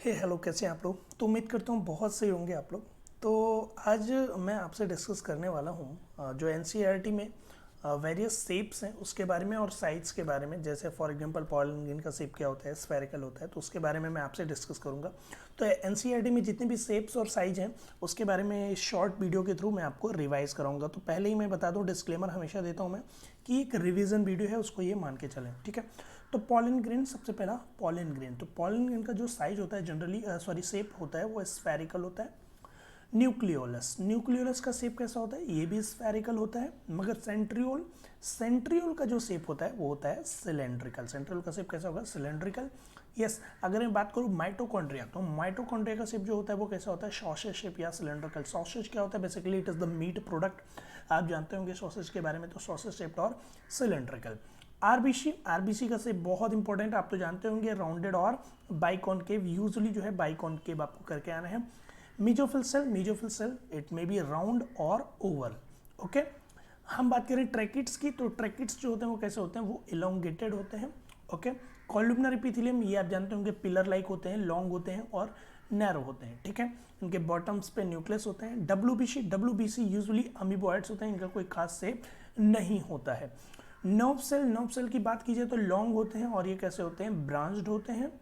Hello, कैसे हैं आप लोग। तो उम्मीद करता हूँ बहुत सही होंगे आप लोग। तो आज मैं आपसे डिस्कस करने वाला हूँ जो एनसीईआरटी में वेरियस शेप्स हैं उसके बारे में और साइड्स के बारे में। जैसे फॉर एग्जांपल पॉलिगन का शेप क्या होता है, स्फेरिकल होता है, तो उसके बारे में मैं आपसे डिस्कस करूँगा। तो एनसीईआरटी में जितने भी शेप्स और साइज हैं उसके बारे में शॉर्ट वीडियो के थ्रू मैं आपको रिवाइज कराऊंगा। तो पहले ही मैं बता दूँ, डिस्क्लेमर हमेशा देता हूँ मैं कि एक रिवीजन वीडियो है, उसको ये मान के चलें, ठीक है। तो पॉलन ग्रेन, सबसे पहला पॉलन ग्रेन। तो पॉलन ग्रेन का जो साइज होता है जनरली शेप होता है वो स्फेरिकल होता है। न्यूक्लियोलस, न्यूक्लियोलस का शेप कैसा होता है, ये भी स्फेरिकल होता है। मगर सेंट्रियोल, सेंट्रियोल का जो शेप होता है वो होता है सिलेंड्रिकल। सेंट्रियोल का शेप कैसा होगा, सिलेंड्रिकल। यस, अगर मैं बात करूँ माइटोकॉन्ड्रिया, तो माइटोकॉन्ड्रिया का शेप जो होता है वो कैसा होता है, सॉसेज शेप या सिलेंड्रिकल। सॉसेज क्या होता है, basically it is the meat product. आप जानते होंगे सॉसेज के बारे में, तो सॉसेज शेप्ड और सिलेंड्रिकल। आरबीसी, आरबीसी का शेप बहुत इंपॉर्टेंट, आप तो जानते होंगे, राउंडेड और बाइकॉनकेव। यूजुअली जो है बाइकॉनकेव आपको करके आना है। Mesophyll cell, mesophyll cell it may be round और ओवल। ओके, हम बात करें ट्रैकिड्स की, तो ट्रैकिड्स जो होते हैं वो कैसे होते हैं, वो इलोंगेटेड होते हैं। ओके, कॉलुमनर एपिथेलियम, ये आप जानते होंगे पिलर लाइक होते हैं, लॉन्ग होते हैं और नैरो होते हैं, ठीक है। इनके बॉटम्स पे न्यूक्लियस होते हैं। डब्ल्यूबीसी, डब्ल्यूबीसी यूजुअली अमीबॉइड्स होते हैं, इनका कोई खास शेप नहीं होता है। नर्व सेल, नर्व सेल की बात कीजिए तो लॉन्ग होते हैं और ये कैसे होते हैं, ब्रांच्ड होते हैं।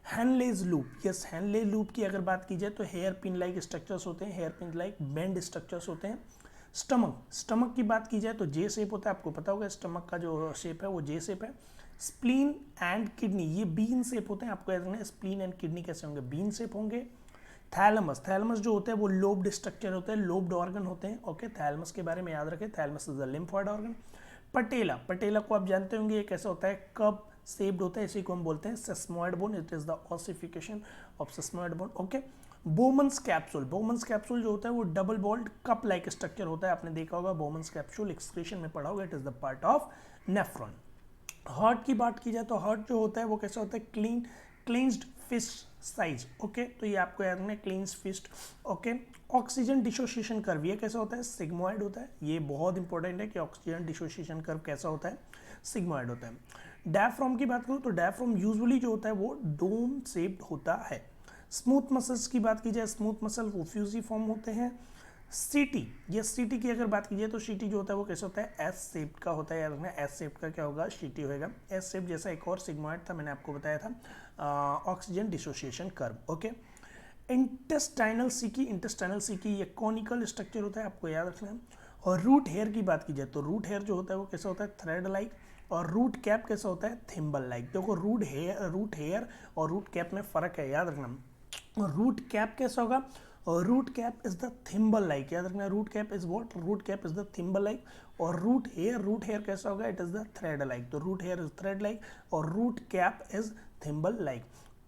Henle's loop, yes, Henle's loop की अगर बात की जाए तो हेयर पिन लाइक स्ट्रक्चर्स होते हैं, hair pin like bend structures होते हैं। स्टमक, स्टमक की बात की जाए तो जे शेप होता है, आपको पता होगा स्टमक का जो शेप है वो जे शेप है। स्प्लीन एंड किडनी, ये बीन शेप होते हैं, आपको याद रखना है स्प्लीन एंड किडनी कैसे होंगे, बीन शेप होंगे। थैलमस, थैलमस जो होता है वो लोब्ड स्ट्रक्चर होता है, लोब्ड ऑर्गन होते हैं। ओके, थैलमस के बारे में याद रखें, thalamus is the lymphoid organ. Patella, patella को आप जानते होंगे, ये कैसा होता है, कप शेप्ड होता है, इसी को हम बोलते हैं sesamoid bone. It is the ossification of sesamoid bone. Okay, Bowman's capsule, Bowman's capsule जो होता है वो double walled cup like structure होता है, आपने देखा होगा बोमन्स कैप्सूल, एक्सक्रीशन में पढ़ा होगा, it is the part of nephron. Heart की बात की जाए तो हार्ट जो होता है वो कैसा होता है, क्लींस्ड फिस्ट साइज। ओके, तो ये आपको याद रखना है, clenched fist. Okay, oxygen dissociation curve, ये कैसा होता है, सिग्मोइड होता है। ये बहुत इंपॉर्टेंट है कि ऑक्सीजन डिसोसिएशन कर्व कैसा होता है, सिग्मोइड होता है। डायफ्राम की बात करूँ तो डायफ्राम यूजुअली जो होता है वो डोम शेप्ड होता है। स्मूथ मसल्स की बात की जाए, स्मूथ मसल वो फ्यूजिफॉर्म होते हैं। सीटी, ये सीटी की अगर बात की जाए तो सीटी जो होता है वो कैसे होता है, एस शेप्ड का होता है, याद रखना एस शेप्ड का क्या होगा, सीटी होगा। एस शेप जैसा एक और सिग्मोइड था, मैंने आपको बताया था, oxygen dissociation curve. Okay, intestinal caeca, intestinal caeca ये कॉनिकल स्ट्रक्चर होता है, आपको याद रखना है। और रूट हेयर की बात की जाए तो रूट हेयर जो होता है वो कैसा होता है, थ्रेड लाइक। और रूट कैप कैसा होता है, थिम्बल लाइक। देखो रूट हेयर और रूट कैप में फर्क है, याद रखना। रूट कैप कैसा होगा, root cap is the thimble like, याद रखना, root cap is what, root cap is the thimble like. और रूट हेयर कैसा होगा, it is the thread like. तो root hair is thread like और root cap is thimble like.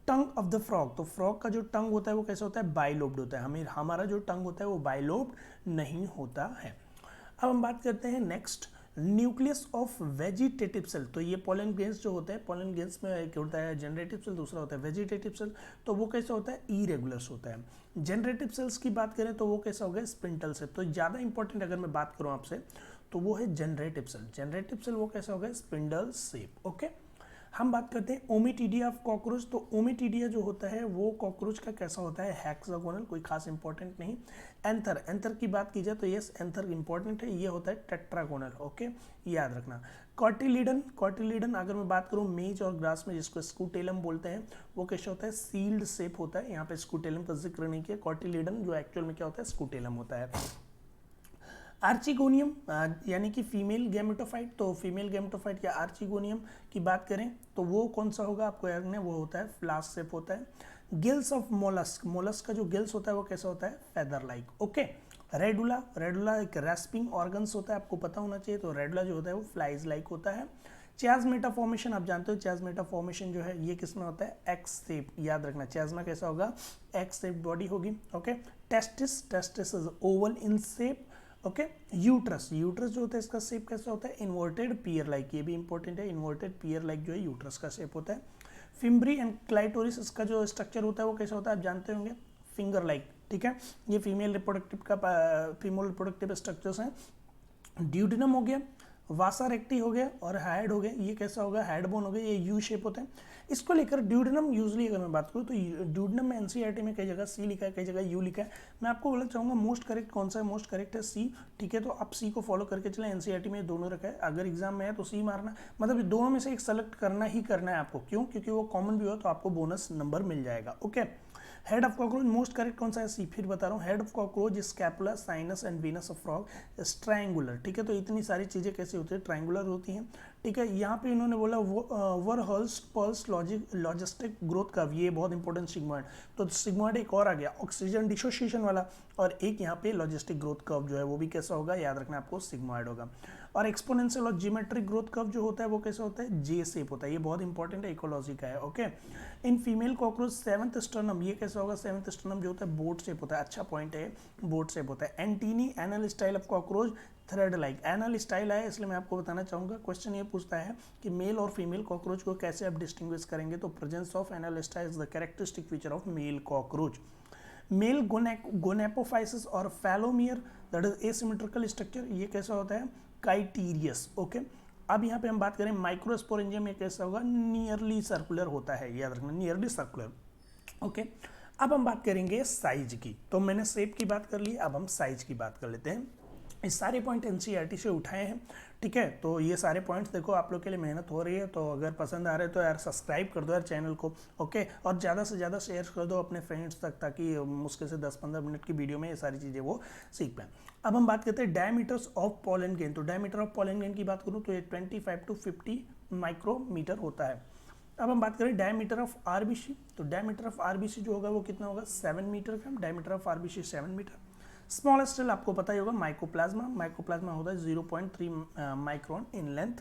Tongue of the frog, तो frog का जो टंग होता है वो कैसा होता है, बाइलोब्ड होता है। हमारा जो टंग होता है वो बाइलोब्ड नहीं होता है। अब हम बात करते हैं next, nucleus of vegetative cell. तो ये पोलन ग्रेन्स जो होते हैं, पोलन ग्रेन्स में एक होता है जनरेटिव सेल, दूसरा होता है वेजिटेटिव सेल। तो वो कैसा होता है, इरेगुलर्स होता है। जनरेटिव सेल्स की बात करें तो वो कैसा होगा, स्पिंटल सेल। तो ज़्यादा इंपॉर्टेंट अगर मैं बात करूँ आपसे तो वो है जनरेटिव सेल। जनरेटिव सेल वो कैसा होगा, स्पिंडल शेप। ओके, हम बात करते हैं ओमिटीडिया ऑफ कॉकरोच। तो ओमिटीडिया जो होता है वो कॉकरोच का कैसा होता है, हेक्सागोनल, कोई खास इंपॉर्टेंट नहीं। एंथर, एंथर की बात की जाए तो यस एंथर इंपॉर्टेंट है, ये होता है टेट्रागोनल। ओके, याद रखना। कॉटिलीडन, कॉटिलीडन अगर मैं बात करूँ मेज और ग्रास में, जिसको स्कूटेलम बोलते हैं, वो कैसा होता है, सील्ड शेप होता है। यहाँ पे स्कूटेलम का जिक्र नहीं किया, कॉटिलीडन जो एक्चुअल में क्या होता है, स्कूटेलम होता है। आर्चिगोनियम यानी कि फीमेल गैमेटोफाइट, तो फीमेल गैमेटोफाइट या आर्चिगोनियम की बात करें तो वो कौन सा होगा, आपको याद रखना है, वो होता है फ्लास्क शेप होता है। गिल्स ऑफ मोलस्क, मोलस्क का जो गिल्स होता है वो कैसा होता है, feather like. Okay, radula, radula एक रेस्पिंग ऑर्गन्स होता है, आपको पता होना चाहिए। तो रेडुला जो होता है वो फ्लाइज लाइक होता है। चियाज़मेटा फॉर्मेशन, आप जानते हो चियाज़मेटा फॉर्मेशन जो है ये किसमें होता है, एक्स शेप, याद रखना चियाज़मा कैसा होगा, एक्स शेप बॉडी होगी। Okay, testis, testis is oval in shape. Okay, uterus, uterus जो होता है इसका शेप कैसा होता है, इन्वर्टेड पियर लाइक, ये भी इंपॉर्टेंट है, इन्वर्टेड पियर लाइक जो है यूट्रस का शेप होता है। फिम्ब्री एंड क्लाइटोरिस, इसका जो स्ट्रक्चर होता है वो कैसा होता है, आप जानते होंगे, फिंगर लाइक, ठीक है। ये फीमेल रिप्रोडक्टिव का फीमेल रिप्रोडक्टिव स्ट्रक्चर्स हैं। ड्यूडिनम हो गया, वासा रेक्टी हो गया और हाइड हो गया, ये कैसा होगा, हेड बोन हो गया, ये यू शेप होता है। इसको लेकर ड्यूडेनम, यूजली अगर मैं बात करूँ तो ड्यूडेनम में एनसीईआरटी में कई जगह सी लिखा है, कई जगह यू लिखा है। मैं आपको बोलना चाहूँगा मोस्ट करेक्ट कौन सा है, मोस्ट करेक्ट है सी, ठीक है। तो आप सी को फॉलो करके चलें, एनसीईआरटी में दोनों रखा है, अगर एग्जाम में है तो सी मारना, मतलब दोनों में से एक सेलेक्ट करना ही करना है आपको, क्यों, क्योंकि वो कॉमन भी हो तो आपको बोनस नंबर मिल जाएगा। Okay, head of cockroach most correct कौन सा है, सी। फिर बता रहा हूँ, head of cockroach scapula, sinus and Venus of frog triangular, ठीक है। तो इतनी सारी चीज़ें कैसे होती है, ट्रायंगुलर होती हैं, ठीक है। यहाँ पे इन्होंने बोला वरहर्स्ट पल्स लॉजिस्टिक ग्रोथ कर्व, ये बहुत इंपॉर्टेंट सिग्मॉइड, तो सिग्मॉइड एक और आ गया ऑक्सीजन डिसोसिएशन वाला, और एक यहाँ पे लॉजिस्टिक ग्रोथ कर्व जो है वो भी कैसा होगा, याद रखना आपको, सिग्मॉइड होगा। और एक्सपोनेंशियल और जियोमेट्रिक ग्रोथ कर्व जो होता है वो कैसा होता है, जे शेप होता है, ये बहुत इंपॉर्टेंट है, इकोलॉजी का है। Okay, in female cockroach seventh sternum, ये कैसा होगा, सेवंथ स्टर्नम जो होता है बोट शेप होता है, अच्छा पॉइंट है, बोट शेप होता है। Antennae anal style of cockroach thread like, anal style है इसलिए मैं आपको बताना चाहूँगा, क्वेश्चन ये पूछता है कि मेल और फीमेल कॉकरोच को कैसे आप डिस्टिंग्विश करेंगे, तो presence of anal style is the characteristic feature of male cockroach. Male gonapophysis और phallomere that is asymmetrical structure, ये कैसा होता है, काइटीरियस। ओके, अब यहाँ पे हम बात करें माइक्रोस्पोरेंजियम, ये कैसा होगा, नियरली सर्कुलर होता है, याद रखना, नियरली सर्कुलर। ओके, अब हम बात करेंगे साइज की, तो मैंने शेप की बात कर ली, अब हम साइज की बात कर लेते हैं। ये सारे पॉइंट एनसीईआरटी से उठाए हैं, ठीक है। तो ये सारे पॉइंट्स देखो आप लोग के लिए मेहनत हो रही है, तो अगर पसंद आ रहे हैं तो यार सब्सक्राइब कर दो यार चैनल को, ओके। और ज़्यादा से ज़्यादा शेयर कर दो अपने फ्रेंड्स तक, ताकि मुश्किल से 10-15 मिनट की वीडियो में ये सारी चीज़ें वो सीख पाएँ। अब हम बात करते हैं डायमीटर्स ऑफ पॉलन ग्रेन, तो डायमीटर ऑफ पॉलन ग्रेन की बात करूँ तो ये 25 to 50 माइक्रोमीटर होता है। अब हम बात करें डायमीटर ऑफ आरबीसी, तो डायमीटर ऑफ आरबीसी जो होगा वो कितना होगा, 7 मीटर का, diameter of RBC 7 metre. Smallest cell आपको पता ही होगा, माइकोप्लाज्मा, माइकोप्लाज्मा होता है 0.3 micron in length.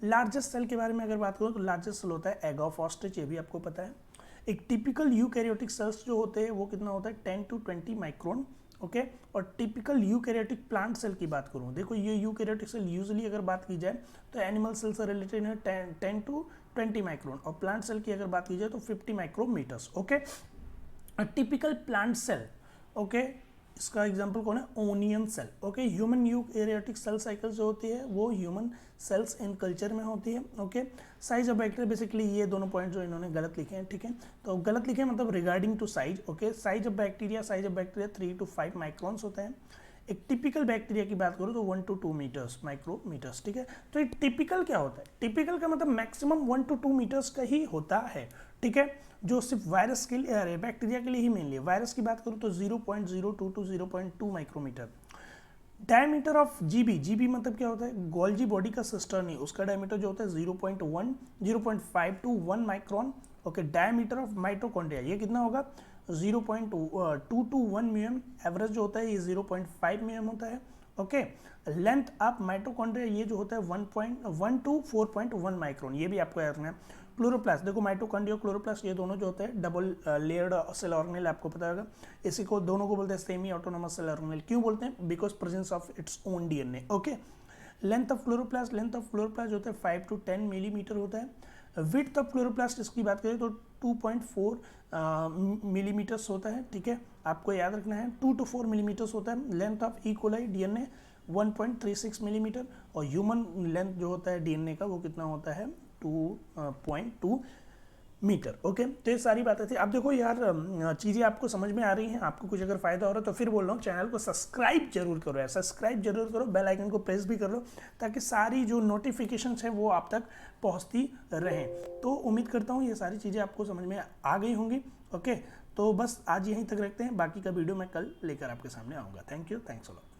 Largest cell के बारे में अगर बात करूँ तो लार्जेस्ट सेल होता है एग ऑफ ऑस्ट्रिच, ये भी आपको पता है। एक टिपिकल यूकैरियोटिक सेल्स जो होते हैं वो कितना होता है, 10 to 20 माइक्रोन, ओके। और टिपिकल यूकैरियोटिक प्लांट सेल की बात करूँ, देखो ये यूकैरियोटिक सेल यूजुअली अगर बात की जाए तो एनिमल सेल से रिलेटेड है 10 to 20 माइक्रोन, और प्लांट सेल की अगर बात की जाए तो 50 micrometres, okay. Typical plant cell, okay, इसका एग्जांपल कौन है, onion cell, okay. Human eukaryotic cell cycle जो होती है वो ह्यूमन सेल्स इन कल्चर में होती है, okay. Size of bacteria, basically ये दोनों पॉइंट जो इन्होंने गलत लिखे हैं, ठीक है। तो गलत लिखे मतलब regarding to size, okay. Size of bacteria 3 to 5 microns होता है। एक टिपिकल बैक्टीरिया की बात करूँ तो 1 to 2 मीटर्स, माइक्रोमीटर्स, ठीक है। तो ये टिपिकल क्या होता है, टिपिकल का मतलब मैक्सिमम 1 to 2 मीटर्स का ही होता है, ठीक है, जो सिर्फ वायरस के लिए, बैक्टीरिया के लिए ही मेनली। वायरस की बात करूँ तो 0.02 to 0.2 micrometer. Diameter of GB, GB मतलब क्या होता है, गोल्जी बॉडी का सिस्टर नहीं, उसका डायमीटर जो होता है 0.5 to 1 micron, okay. Diameter of mitochondria, ये कितना होगा, 0.2 to 1 म्यूएम, एवरेज जो होता है ये 0.5 म्यूएम होता है, ओके। लेंथ ऑफ माइटोकॉन्ड्रिया ये जो होता है 1.1 to 4.1 माइक्रोन, ये भी आपको याद रखना है। क्लोरोप्लास्ट, देखो माइटोकॉन्ड्रिया क्लोरोप्लास्ट ये दोनों जो होते हैं डबल लेयर्ड सेल ऑर्गेनेल, आपको पता होगा। इसी को दोनों को बोलते हैं सेमी ऑटोनोमस सेल ऑर्गेनेल, क्यों बोलते हैं, because presence of its own DNA, okay. Length of chloroplast, length of chloroplast जो होता है 5 to 10 मिलीमीटर होता है। विड्थ ऑफ क्लोरोप्लास्ट इसकी बात करें तो 2.4 मिलीमीटर्स होता है, ठीक है, आपको याद रखना है 2 to 4 मिलीमीटर्स होता है। Length of E coli DNA 1.36 millimetre, और ह्यूमन लेंथ जो होता है डीएनए का वो कितना होता है, 2.2 मीटर, ओके। तो ये सारी बातें थी। अब देखो यार चीज़ें आपको समझ में आ रही हैं, आपको कुछ अगर फायदा हो रहा है तो फिर बोल रहा हूँ चैनल को सब्सक्राइब जरूर करो यार, सब्सक्राइब जरूर करो, बेल आइकन को प्रेस भी कर लो, ताकि सारी जो नोटिफिकेशंस हैं वो आप तक पहुँचती रहें। तो उम्मीद करता हूँ ये सारी चीज़ें आपको समझ में आ गई होंगी, ओके। तो बस आज यहीं तक रखते हैं, बाकी का वीडियो मैं कल लेकर आपके सामने आऊँगा। Thank you, thanks a lot.